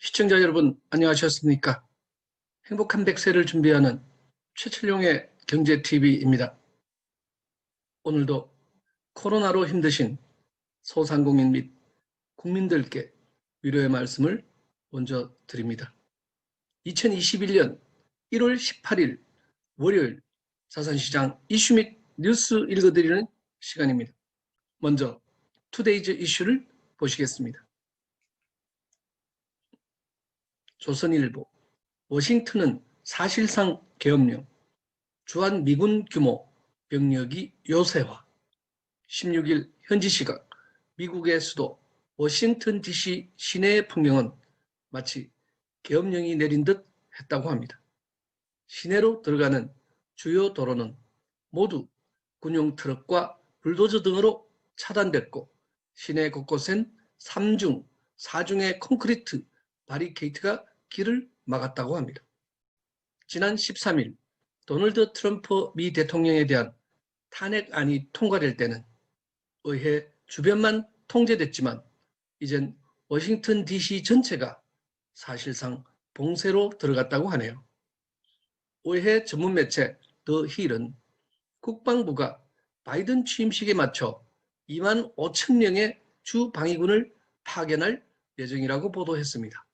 시청자 여러분, 안녕하셨습니까? 행복한 100세를 준비하는 최철용의 경제TV입니다. 오늘도 코로나로 힘드신 소상공인 및 국민들께 위로의 말씀을 먼저 드립니다. 2021년 1월 18일 월요일 자산시장 이슈 및 뉴스 읽어드리는 시간입니다. 먼저 투데이즈 이슈를 보시겠습니다. 조선일보, 워싱턴은 사실상 계엄령, 주한 미군 규모, 병력이 요새화. 16일 현지 시각 미국의 수도 워싱턴 DC 시내의 풍경은 마치 계엄령이 내린 듯 했다고 합니다. 시내로 들어가는 주요 도로는 모두 군용 트럭과 불도저 등으로 차단됐고 시내 곳곳엔 3중, 4중의 콘크리트 바리케이트가 길을 막았다고 합니다. 지난 13일 도널드 트럼프 미 대통령에 대한 탄핵안이 통과될 때는 의회 주변만 통제됐지만 이젠 워싱턴 DC 전체가 사실상 봉쇄로 들어갔다고 하네요. 의회 전문 매체 더 힐은 국방부가 바이든 취임식에 맞춰 2만 5천 명의 주 방위군을 파견할 예정이라고 보도했습니다.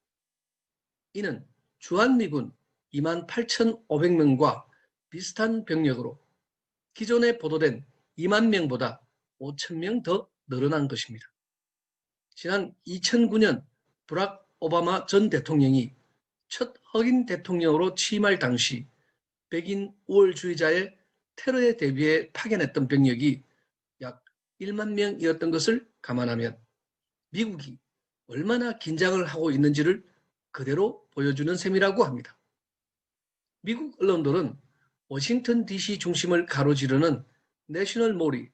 이는 주한미군 2만 8,500명과 비슷한 병력으로 기존에 보도된 2만 명보다 5천 명 더 늘어난 것입니다. 지난 2009년 브락 오바마 전 대통령이 첫 흑인 대통령으로 취임할 당시 백인 우월주의자의 테러에 대비해 파견했던 병력이 약 1만 명이었던 것을 감안하면 미국이 얼마나 긴장을 하고 있는지를 그대로 보여주는 셈이라고 합니다. 미국 언론들은 워싱턴 DC 중심을 가로지르는 내셔널몰이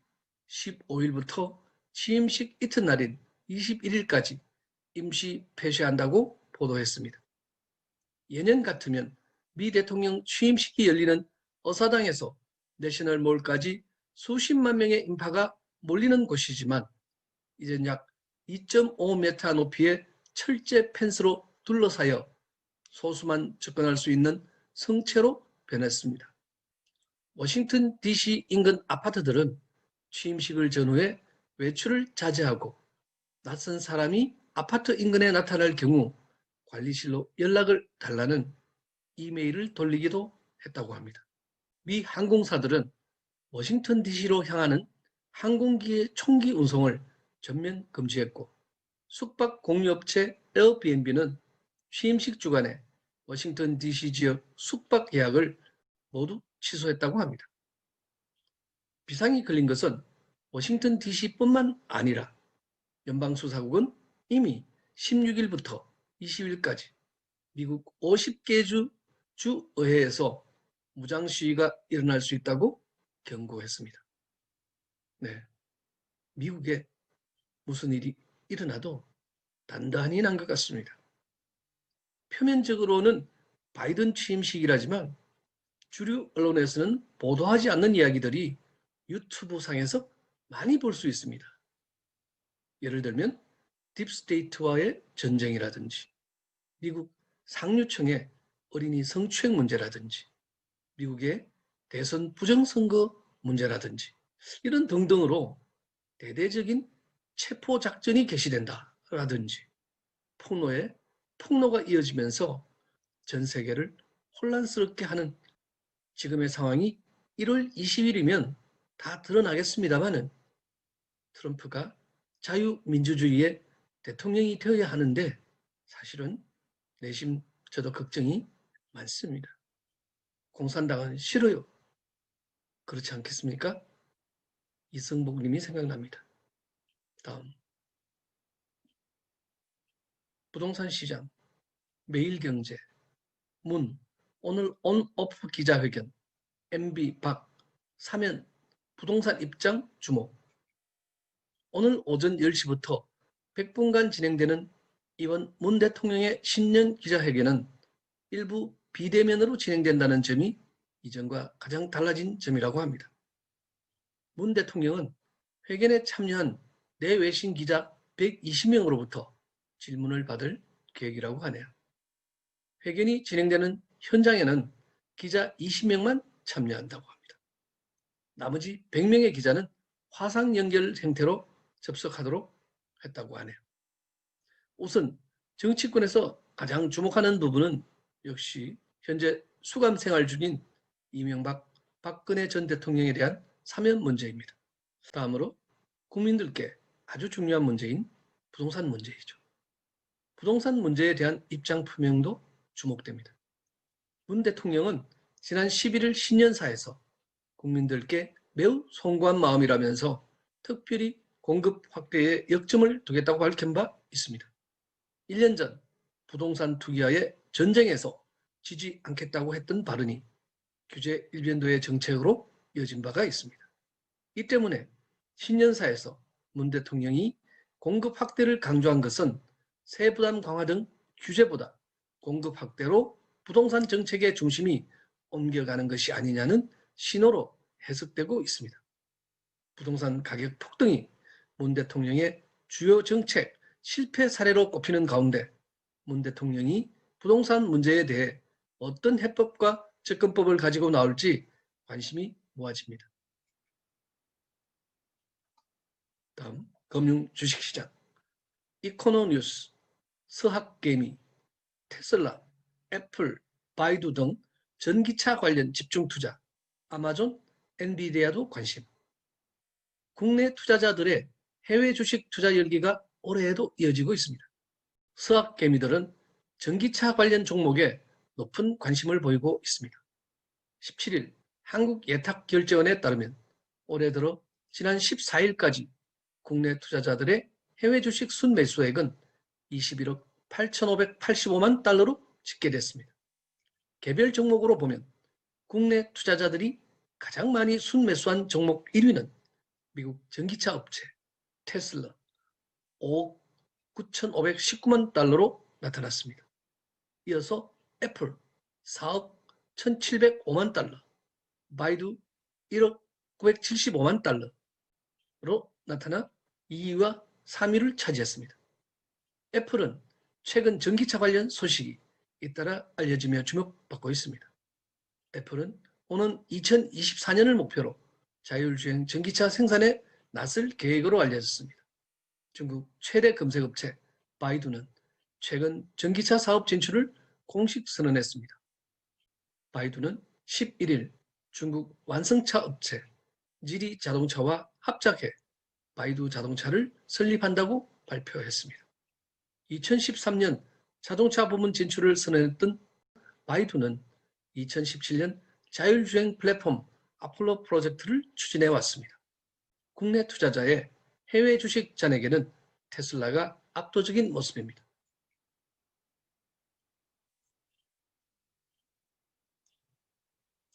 15일부터 취임식 이튿날인 21일까지 임시 폐쇄한다고 보도했습니다. 예년 같으면 미 대통령 취임식이 열리는 어사당에서 내셔널몰까지 수십만 명의 인파가 몰리는 곳이지만 이젠 약 2.5m 높이의 철제 펜스로 둘러싸여 소수만 접근할 수 있는 성체로 변했습니다. 워싱턴 DC 인근 아파트들은 취임식을 전후해 외출을 자제하고 낯선 사람이 아파트 인근에 나타날 경우 관리실로 연락을 달라는 이메일을 돌리기도 했다고 합니다. 미 항공사들은 워싱턴 DC로 향하는 항공기의 총기 운송을 전면 금지했고 숙박 공유업체 에어비앤비는 취임식 주간에 워싱턴 DC 지역 숙박 예약을 모두 취소했다고 합니다. 비상이 걸린 것은 워싱턴 DC뿐만 아니라 연방수사국은 이미 16일부터 20일까지 미국 50개 주 의회에서 무장 시위가 일어날 수 있다고 경고했습니다. 네, 미국에 무슨 일이 일어나도 단단히 난 것 같습니다. 표면적으로는 바이든 취임식이라지만 주류 언론에서는 보도하지 않는 이야기들이 유튜브 상에서 많이 볼 수 있습니다. 예를 들면 딥스테이트와의 전쟁이라든지 미국 상류층의 어린이 성추행 문제라든지 미국의 대선 부정선거 문제라든지 이런 등등으로 대대적인 체포작전이 개시된다라든지 폭로가 이어지면서 전 세계를 혼란스럽게 하는 지금의 상황이 1월 20일이면 다 드러나겠습니다마는 트럼프가 자유민주주의의 대통령이 되어야 하는데 사실은 내심 저도 걱정이 많습니다. 공산당은 싫어요. 그렇지 않겠습니까? 이승복 님이 생각납니다. 다음. 부동산 시장, 매일경제, 문, 오늘 온오프 기자회견, MB 박, 사면, 부동산 입장 주목. 오늘 오전 10시부터 100분간 진행되는 이번 문 대통령의 신년 기자회견은 일부 비대면으로 진행된다는 점이 이전과 가장 달라진 점이라고 합니다. 문 대통령은 회견에 참여한 내외신 기자 120명으로부터 질문을 받을 계획이라고 하네요. 회견이 진행되는 현장에는 기자 20명만 참여한다고 합니다. 나머지 100명의 기자는 화상 연결 형태로 접속하도록 했다고 하네요. 우선 정치권에서 가장 주목하는 부분은 역시 현재 수감 생활 중인 이명박, 박근혜 전 대통령에 대한 사면 문제입니다. 다음으로 국민들께 아주 중요한 문제인 부동산 문제이죠. 부동산 문제에 대한 입장 표명도 주목됩니다. 문 대통령은 지난 11일 신년사에서 국민들께 매우 송구한 마음이라면서 특별히 공급 확대에 역점을 두겠다고 밝힌 바 있습니다. 1년 전 부동산 투기와의 전쟁에서 지지 않겠다고 했던 발언이 규제 일변도의 정책으로 이어진 바가 있습니다. 이 때문에 신년사에서 문 대통령이 공급 확대를 강조한 것은 세부담 강화 등 규제보다 공급 확대로 부동산 정책의 중심이 옮겨가는 것이 아니냐는 신호로 해석되고 있습니다. 부동산 가격 폭등이 문 대통령의 주요 정책 실패 사례로 꼽히는 가운데 문 대통령이 부동산 문제에 대해 어떤 해법과 접근법을 가지고 나올지 관심이 모아집니다. 다음 금융 주식시장 이코노뉴스, 서학개미, 테슬라, 애플, 바이두 등 전기차 관련 집중 투자, 아마존, 엔비디아도 관심. 국내 투자자들의 해외 주식 투자 열기가 올해에도 이어지고 있습니다. 서학개미들은 전기차 관련 종목에 높은 관심을 보이고 있습니다. 17일 한국예탁결제원에 따르면 올해 들어 지난 14일까지 국내 투자자들의 해외 주식 순매수액은 21억 8,585만 달러로 집계됐습니다. 개별 종목으로 보면 국내 투자자들이 가장 많이 순매수한 종목 1위는 미국 전기차 업체 테슬라 5억 9,519만 달러로 나타났습니다. 이어서 애플 4억 1,705만 달러, 바이두 1억 975만 달러로 나타나 2위와 3위를 차지했습니다. 애플은 최근 전기차 관련 소식이 잇따라 알려지며 주목받고 있습니다. 애플은 오는 2024년을 목표로 자율주행 전기차 생산에 나설 계획으로 알려졌습니다. 중국 최대 검색업체 바이두는 최근 전기차 사업 진출을 공식 선언했습니다. 바이두는 11일 중국 완성차 업체 지리 자동차와 합작해 바이두 자동차를 설립한다고 발표했습니다. 2013년 자동차 부문 진출을 선언했던 바이두는 2017년 자율주행 플랫폼 아폴로 프로젝트를 추진해 왔습니다. 국내 투자자의 해외 주식 잔액에는 테슬라가 압도적인 모습입니다.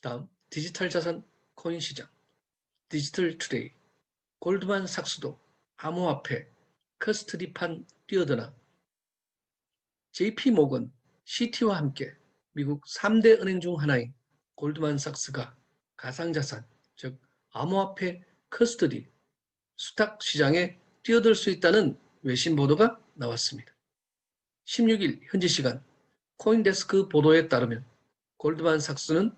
다음 디지털 자산 코인 시장 디지털 투데이 골드만삭스도 암호화폐 커스터디판 뛰어드나 JP모건 CT와 함께 미국 3대 은행 중 하나인 골드만삭스가 가상자산, 즉 암호화폐 커스터디 수탁 시장에 뛰어들 수 있다는 외신 보도가 나왔습니다. 16일 현지 시간 코인데스크 보도에 따르면 골드만삭스는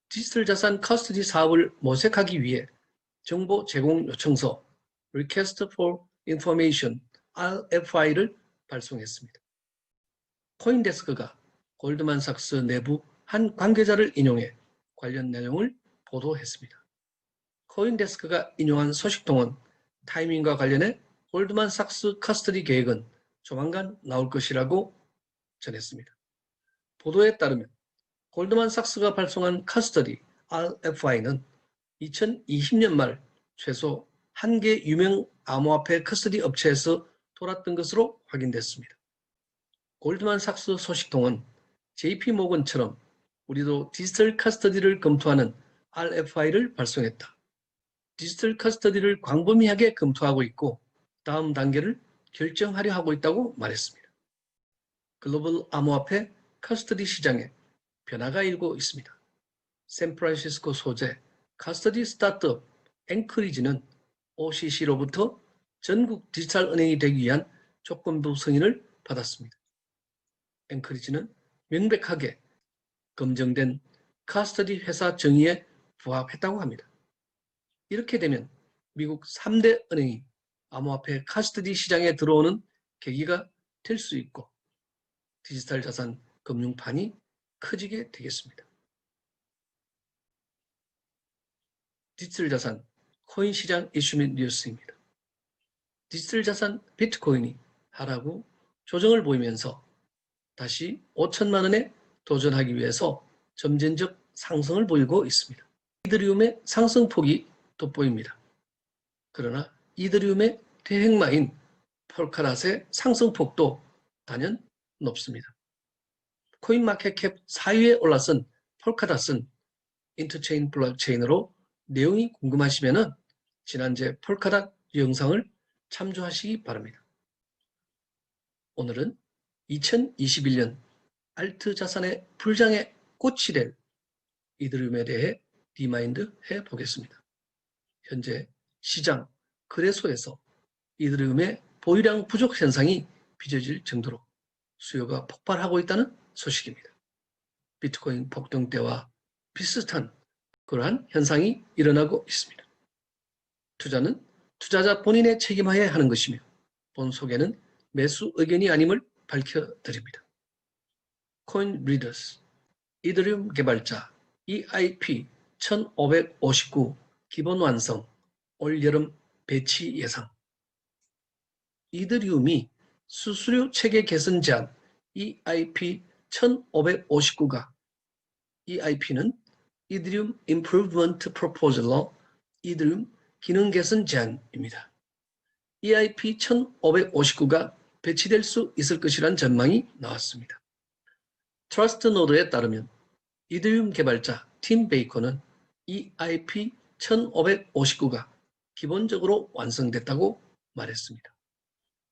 디지털 자산 커스터디 사업을 모색하기 위해 정보 제공 요청서 Request for Information RFI를 발송했습니다. 코인데스크가 골드만삭스 내부 한 관계자를 인용해 관련 내용을 보도했습니다. 코인데스크가 인용한 소식통은 타이밍과 관련해 골드만삭스 커스터디 계획은 조만간 나올 것이라고 전했습니다. 보도에 따르면 골드만삭스가 발송한 커스터디 RFI는 2020년 말 최소 1개 유명 암호화폐 커스터디 업체에서 돌았던 것으로 확인됐습니다. 골드만삭스 소식통은 JP모건처럼 우리도 디지털 커스터디를 검토하는 RFI를 발송했다. 디지털 커스터디를 광범위하게 검토하고 있고 다음 단계를 결정하려 하고 있다고 말했습니다. 글로벌 암호화폐 커스터디 시장에 변화가 일고 있습니다. 샌프란시스코 소재 커스터디 스타트업 앵커리지는 OCC로부터 전국 디지털 은행이 되기 위한 조건부 승인을 받았습니다. 앵커리지는 명백하게 검증된 카스터디 회사 정의에 부합했다고 합니다. 이렇게 되면 미국 3대 은행이 암호화폐 카스터디 시장에 들어오는 계기가 될 수 있고 디지털 자산 금융판이 커지게 되겠습니다. 디지털 자산 코인 시장 이슈 및 뉴스입니다. 디지털 자산 비트코인이 하락후 조정을 보이면서 다시 5천만 원에 도전하기 위해서 점진적 상승을 보이고 있습니다. 이더리움의 상승폭이 돋보입니다. 그러나 이더리움의 대행마인 폴카닷의 상승폭도 단연 높습니다. 코인마켓캡 4위에 올라선 폴카닷은 인터체인 블록체인으로 내용이 궁금하시면 지난주에 폴카닷 영상을 참조하시기 바랍니다. 오늘은 2021년 알트 자산의 불장의 꽃이 될 이더리움에 대해 리마인드 해보겠습니다. 현재 시장 거래소에서 이더리움의 보유량 부족 현상이 빚어질 정도로 수요가 폭발하고 있다는 소식입니다. 비트코인 폭등 때와 비슷한 그러한 현상이 일어나고 있습니다. 투자는 투자자 본인의 책임하에 하는 것이며 본 소개는 매수 의견이 아님을 밝혀드립니다. 코인 리더스 이더리움 개발자 EIP 1559 기본 완성 올여름 배치 예상. 이더리움이 수수료 체계 개선 제안 EIP 1559가 EIP는 이더리움 Improvement Proposal로 이더리움 기능 개선 제안입니다. EIP 1559가 배치될 수 있을 것이란 전망이 나왔습니다. 트러스트노드에 따르면 이더리움 개발자 팀 베이커는 EIP 1559가 기본적으로 완성됐다고 말했습니다.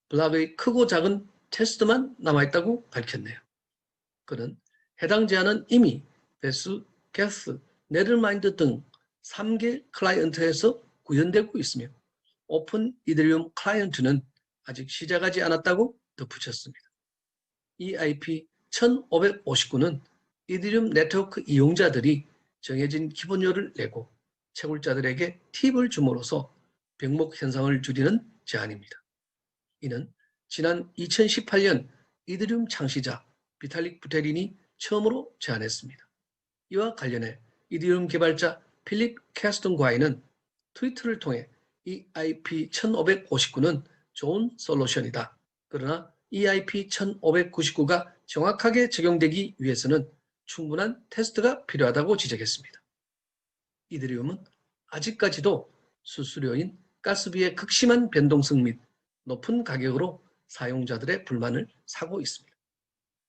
블록의 크고 작은 테스트만 남아있다고 밝혔네요. 그는 해당 제안은 이미 베스, 게스, 네들마인드 등 3개 클라이언트에서 구현되고 있으며 오픈 이더리움 클라이언트는 아직 시작하지 않았다고 덧붙였습니다. EIP 1559는 이더리움 네트워크 이용자들이 정해진 기본료를 내고 채굴자들에게 팁을 줌으로써 병목 현상을 줄이는 제안입니다. 이는 지난 2018년 이더리움 창시자 비탈릭 부테린이 처음으로 제안했습니다. 이와 관련해 이더리움 개발자 필립 캐스턴과이는 트위터를 통해 EIP 1559는 좋은 솔루션이다. 그러나 EIP 1599가 정확하게 적용되기 위해서는 충분한 테스트가 필요하다고 지적했습니다. 이더리움은 아직까지도 수수료인 가스비의 극심한 변동성 및 높은 가격으로 사용자들의 불만을 사고 있습니다.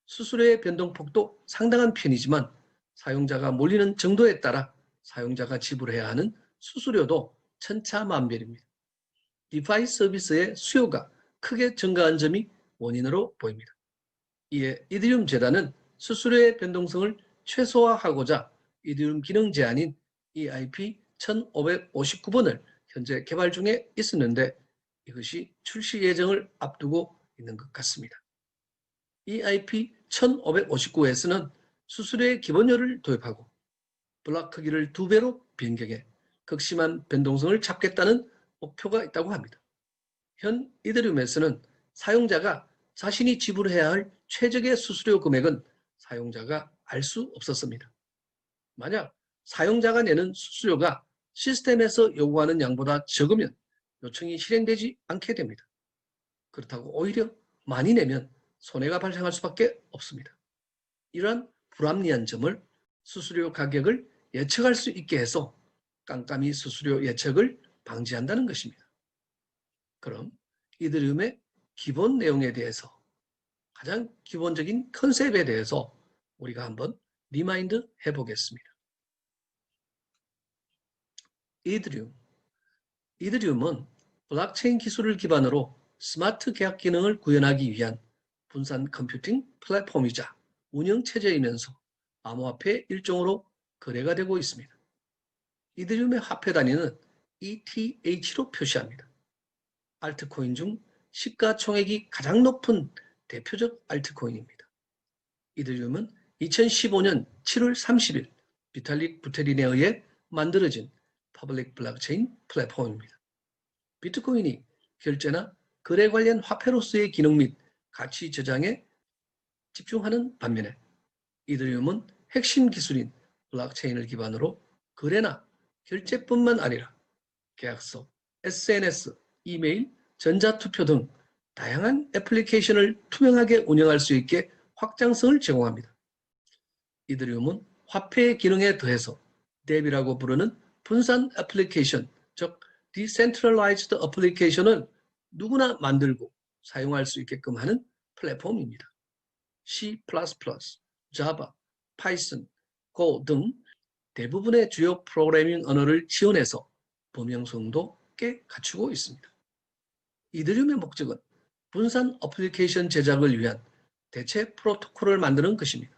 수수료의 변동폭도 상당한 편이지만 사용자가 몰리는 정도에 따라 사용자가 지불해야 하는 수수료도 천차만별입니다. 디파이 서비스의 수요가 크게 증가한 점이 원인으로 보입니다. 이에 이더리움 재단은 수수료의 변동성을 최소화하고자 이더리움 기능 제안인 EIP 1559번을 현재 개발 중에 있었는데 이것이 출시 예정을 앞두고 있는 것 같습니다. EIP 1559에서는 수수료의 기본료를 도입하고 블록 크기를 2배로 변경해 극심한 변동성을 잡겠다는 목표가 있다고 합니다. 현 이더리움에서는 사용자가 자신이 지불해야 할 최적의 수수료 금액은 사용자가 알 수 없었습니다. 만약 사용자가 내는 수수료가 시스템에서 요구하는 양보다 적으면 요청이 실행되지 않게 됩니다. 그렇다고 오히려 많이 내면 손해가 발생할 수밖에 없습니다. 이러한 불합리한 점을 수수료 가격을 예측할 수 있게 해서 깜깜이 수수료 예측을 방지한다는 것입니다. 그럼 이더리움의 기본 내용에 대해서 가장 기본적인 컨셉에 대해서 우리가 한번 리마인드 해보겠습니다. 이더리움은 블록체인 기술을 기반으로 스마트 계약 기능을 구현하기 위한 분산 컴퓨팅 플랫폼이자 운영체제이면서 암호화폐 일종으로 거래가 되고 있습니다. 이더리움의 화폐 단위는 ETH로 표시합니다. 알트코인 중 시가총액이 가장 높은 대표적 알트코인입니다. 이더리움은 2015년 7월 30일 비탈릭 부테린에 의해 만들어진 퍼블릭 블록체인 플랫폼입니다. 비트코인이 결제나 거래 관련 화폐로서의 기능 및 가치 저장에 집중하는 반면에 이더리움은 핵심 기술인 블록체인을 기반으로 거래나 결제뿐만 아니라 계약서, SNS, 이메일, 전자투표 등 다양한 애플리케이션을 투명하게 운영할 수 있게 확장성을 제공합니다. 이더리움은 화폐의 기능에 더해서 DApp이라고 부르는 분산 애플리케이션, 즉 Decentralized Application을 누구나 만들고 사용할 수 있게끔 하는 플랫폼입니다. C++, Java, Python, Go 등 대부분의 주요 프로그래밍 언어를 지원해서 범용성도 꽤 갖추고 있습니다. 이더리움의 목적은 분산 애플리케이션 제작을 위한 대체 프로토콜을 만드는 것입니다.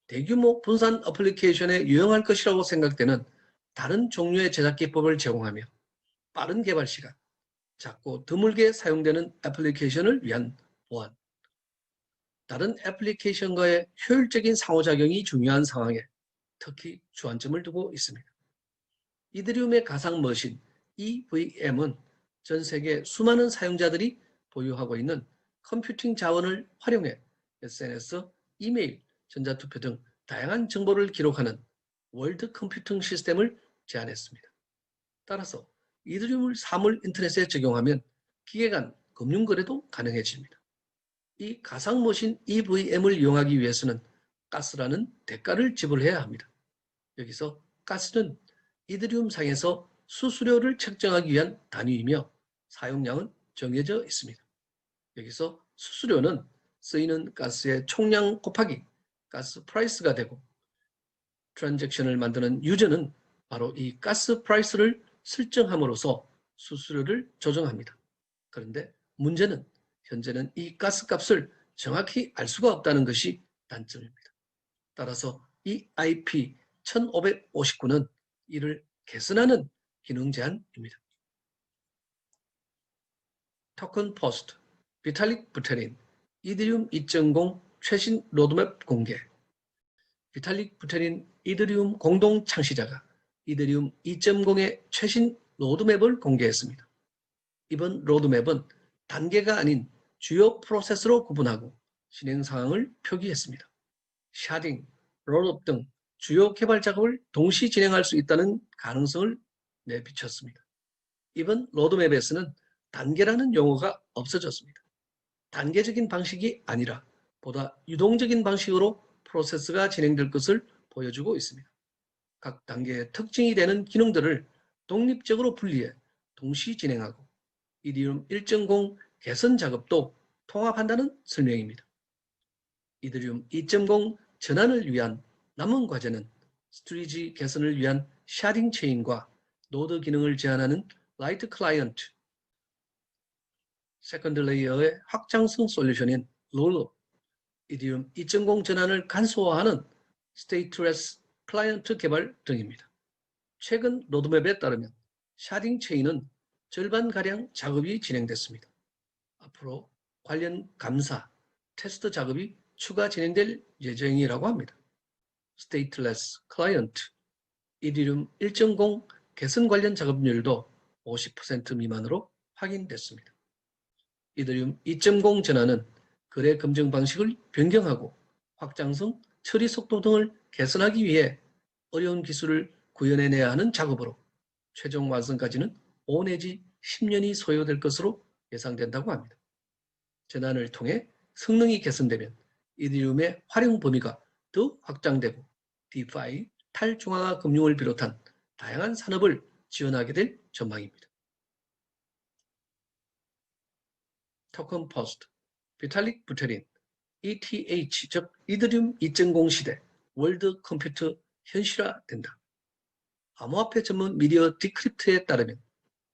대규모 분산 애플리케이션에 유용할 것이라고 생각되는 다른 종류의 제작 기법을 제공하며 빠른 개발 시간, 작고 드물게 사용되는 애플리케이션을 위한 보안, 다른 애플리케이션과의 효율적인 상호작용이 중요한 상황에 특히 주안점을 두고 있습니다. 이더리움의 가상 머신 EVM은 전 세계 수많은 사용자들이 보유하고 있는 컴퓨팅 자원을 활용해 SNS, 이메일, 전자투표 등 다양한 정보를 기록하는 월드 컴퓨팅 시스템을 제안했습니다. 따라서 이더리움을 사물 인터넷에 적용하면 기계간 금융거래도 가능해집니다. 이 가상머신 EVM을 이용하기 위해서는 가스라는 대가를 지불해야 합니다. 여기서 가스는 이더리움 상에서 수수료를 책정하기 위한 단위이며 사용량은 정해져 있습니다. 여기서 수수료는 쓰이는 가스의 총량 곱하기 가스 프라이스가 되고 트랜잭션을 만드는 유저는 바로 이 가스 프라이스를 설정함으로써 수수료를 조정합니다. 그런데 문제는 현재는 이 가스 값을 정확히 알 수가 없다는 것이 단점입니다. 따라서 이 IP 1559는 이를 개선하는 기능 제한입니다. 토큰 포스트, 비탈릭 부테린, 이더리움 2.0 최신 로드맵 공개. 비탈릭 부테린 이더리움 공동 창시자가 이더리움 2.0의 최신 로드맵을 공개했습니다. 이번 로드맵은 단계가 아닌 주요 프로세스로 구분하고 진행 상황을 표기했습니다. 샤딩, 롤업 등 주요 개발 작업을 동시 진행할 수 있다는 가능성을 내비쳤습니다. 이번 로드맵에서는 단계라는 용어가 없어졌습니다. 단계적인 방식이 아니라 보다 유동적인 방식으로 프로세스가 진행될 것을 보여주고 있습니다. 각 단계의 특징이 되는 기능들을 독립적으로 분리해 동시 진행하고 이더리움 1.0 개선 작업도 통합한다는 설명입니다. 이더리움 2.0 전환을 위한 남은 과제는 스트리지 개선을 위한 샤딩 체인과 노드 기능을 제한하는 라이트 클라이언트, 세컨드 레이어의 확장성 솔루션인 롤업, 이더리움 2.0 전환을 간소화하는 스테이트레스 클라이언트 개발 등입니다. 최근 로드맵에 따르면 샤딩 체인은 절반가량 작업이 진행됐습니다. 앞으로 관련 감사, 테스트 작업이 추가 진행될 예정이라고 합니다. 스테이트레스 클라이언트, 이더리움 1.0 개선 관련 작업률도 50% 미만으로 확인됐습니다. 이더리움 2.0 전환은 거래 검증 방식을 변경하고 확장성, 처리 속도 등을 개선하기 위해 어려운 기술을 구현해내야 하는 작업으로 최종 완성까지는 5 내지 10년이 소요될 것으로 예상된다고 합니다. 전환을 통해 성능이 개선되면 이더리움의 활용 범위가 더욱 확장되고 DeFi, 탈중앙화 금융을 비롯한 다양한 산업을 지원하게 될 전망입니다. 토큰 포스트, 비탈릭 부테린, ETH, 즉 이더리움 2.0 시대 월드 컴퓨터 현실화된다. 암호화폐 전문 미디어 디크립트에 따르면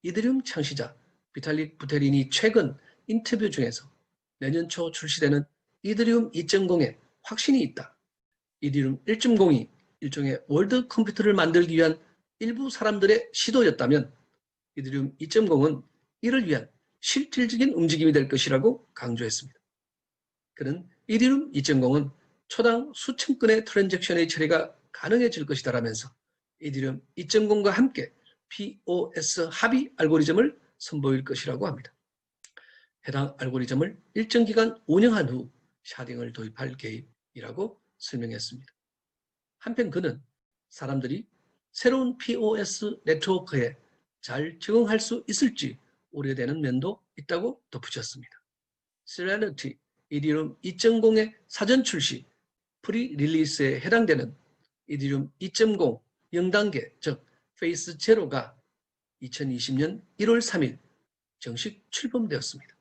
이더리움 창시자 비탈릭 부테린이 최근 인터뷰 중에서 내년 초 출시되는 이더리움 2.0에 확신이 있다. 이더리움 1.0이 일종의 월드 컴퓨터를 만들기 위한 일부 사람들의 시도였다면 이더리움 2.0은 이를 위한 실질적인 움직임이 될 것이라고 강조했습니다. 그는 이더리움 2.0은 초당 수천 건의 트랜잭션의 처리가 가능해질 것이다라면서 이더리움 2.0과 함께 POS 합의 알고리즘을 선보일 것이라고 합니다. 해당 알고리즘을 일정 기간 운영한 후 샤딩을 도입할 계획이라고 설명했습니다. 한편 그는 사람들이 새로운 POS 네트워크에 잘 적응할 수 있을지 우려되는 면도 있다고 덧붙였습니다. Serenity 이더리움 2.0의 사전 출시 프리 릴리스에 해당되는 이더리움 2.0 0단계 즉 페이스 제로가 2020년 1월 3일 정식 출범되었습니다.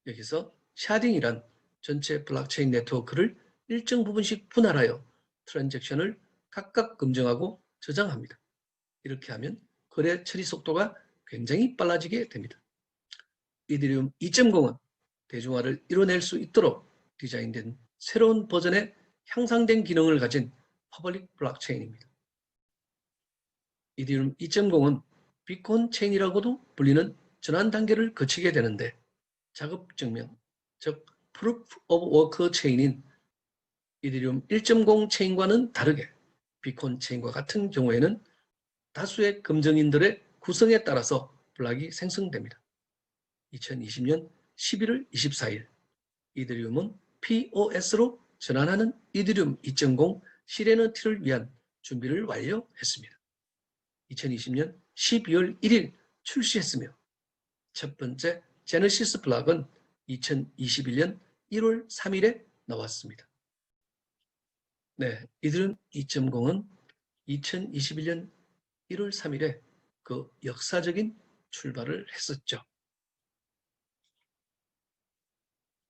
여기서 샤딩이란 전체 블록체인 네트워크를 일정 부분씩 분할하여 트랜잭션을 각각 검증하고 저장합니다. 이렇게 하면 거래 처리 속도가 굉장히 빨라지게 됩니다. 이더리움 2.0은 대중화를 이뤄낼 수 있도록 디자인된 새로운 버전의 향상된 기능을 가진 퍼블릭 블록체인입니다. 이더리움 2.0은 비콘 체인이라고도 불리는 전환 단계를 거치게 되는데 작업 증명, 즉 Proof of Work 체인인 이더리움 1.0 체인과는 다르게 비콘 체인과 같은 경우에는 다수의 검증인들의 구성에 따라서 블록이 생성됩니다. 2020년 11월 24일 이더리움은 POS로 전환하는 이더리움 2.0 시레너티를 위한 준비를 완료했습니다. 2020년 12월 1일 출시했으며 첫 번째 제너시스 블록은 2021년 1월 3일에 나왔습니다. 네, 이더리움 2.0은 2021년 1월 3일에 그 역사적인 출발을 했었죠.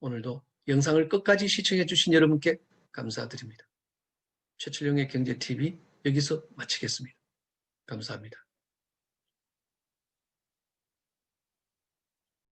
오늘도 영상을 끝까지 시청해 주신 여러분께 감사드립니다. 최철용의 경제TV 여기서 마치겠습니다. 감사합니다.